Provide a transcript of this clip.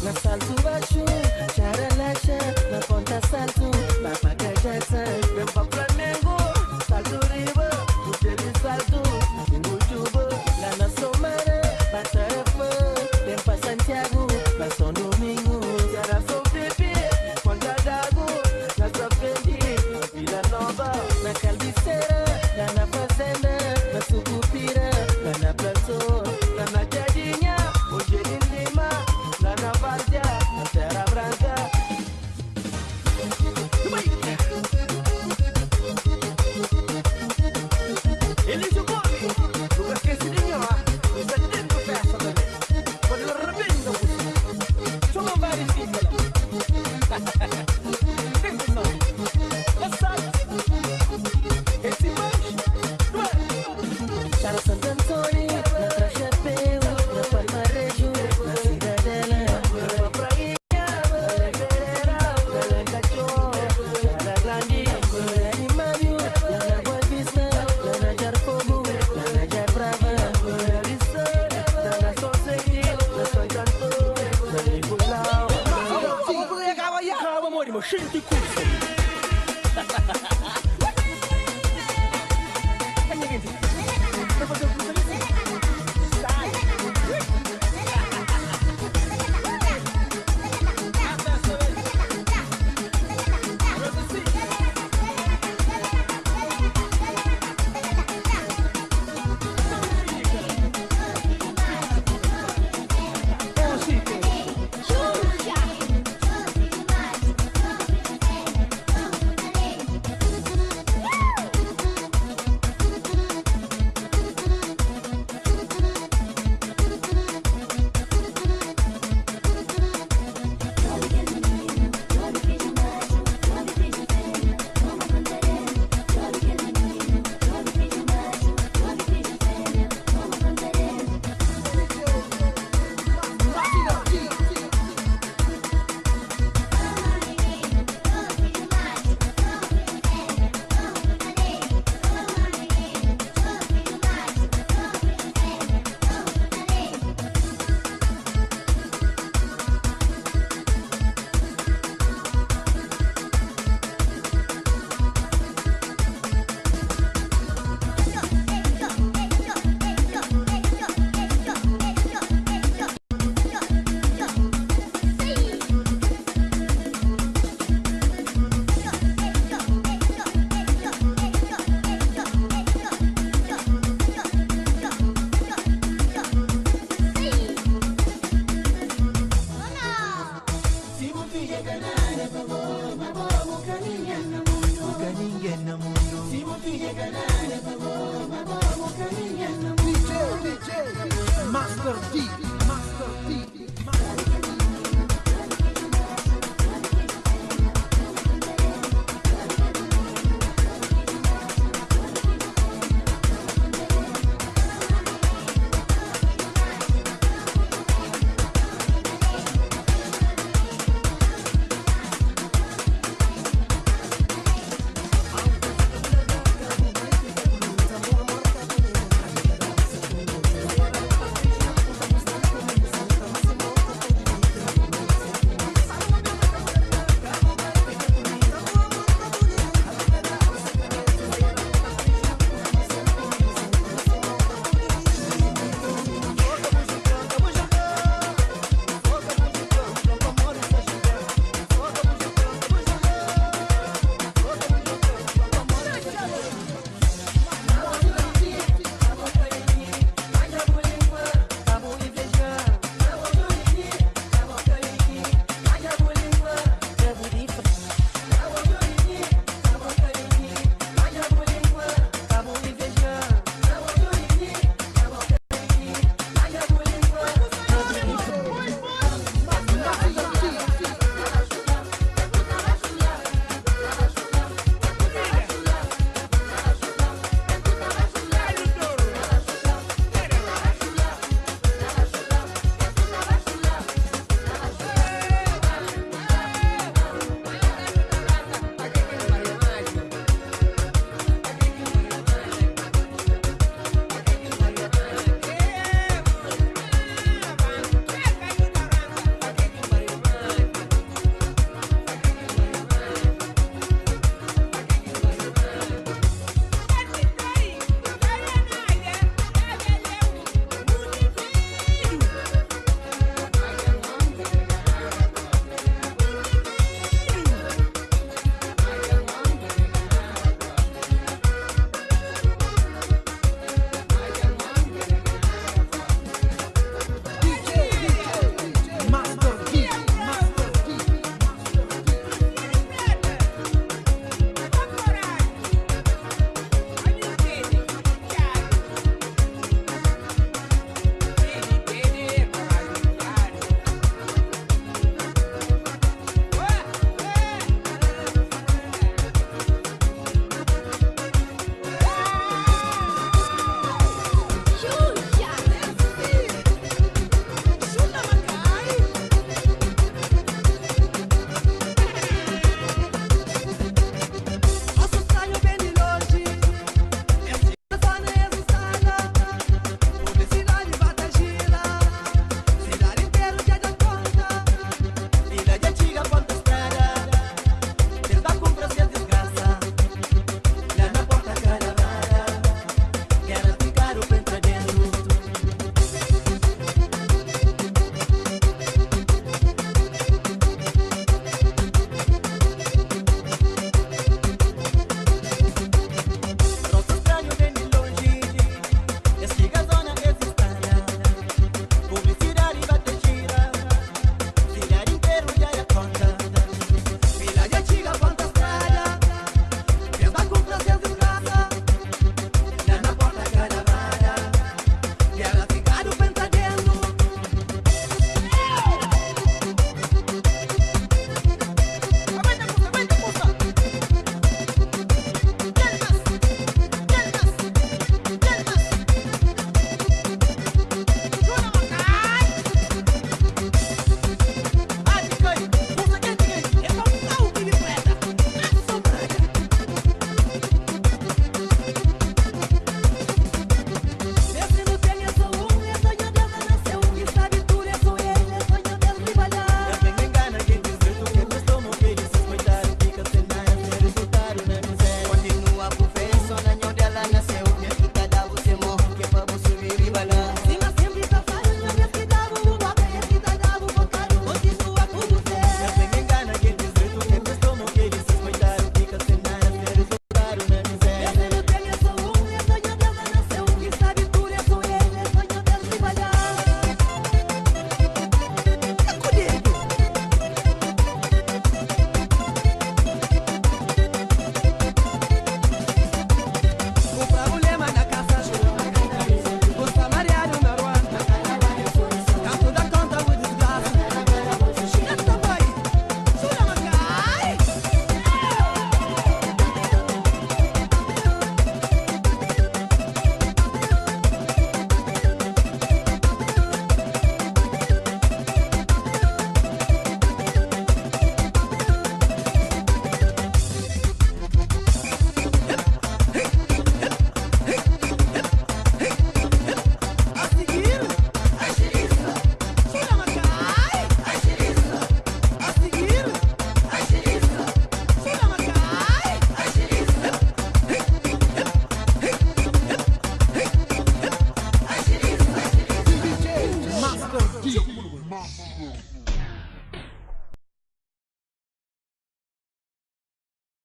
Na salto baixo, charalacha, na ponta salto, na paga Jackson, vem pra Flamengo, salto riba, o tele salto, no tubo, lá na Somara, Batarafa, vem pra Santiago, na São Domingo, Serra São Pepe, Ponta d'Ago, na Sapendi, na Vila Nova, na Calviceira, lá na Fazenda, na Sucupira, lá na Plateau, lá na Jardinha, hoje em Lima, lá na Várzea, na Terra Branca. Ele jogou, nunca esqueci de mim, ó. Isso é dentro da festa também. Quando ele arrebenta, só não vai vestir, esse manche, Chara Santo Antônio, na Trachapeu, na Palmarejo, na Cidadela, na Prainha, na Leverera, na Lencachô, na Grande, na Animário, na Boa Vista, na Jarfogo, na Jarbrava, na Lissa, na São Segui, na São Cantor, na Nicolau. Vamos pegar aí, calma, amor, meu cheio de curso.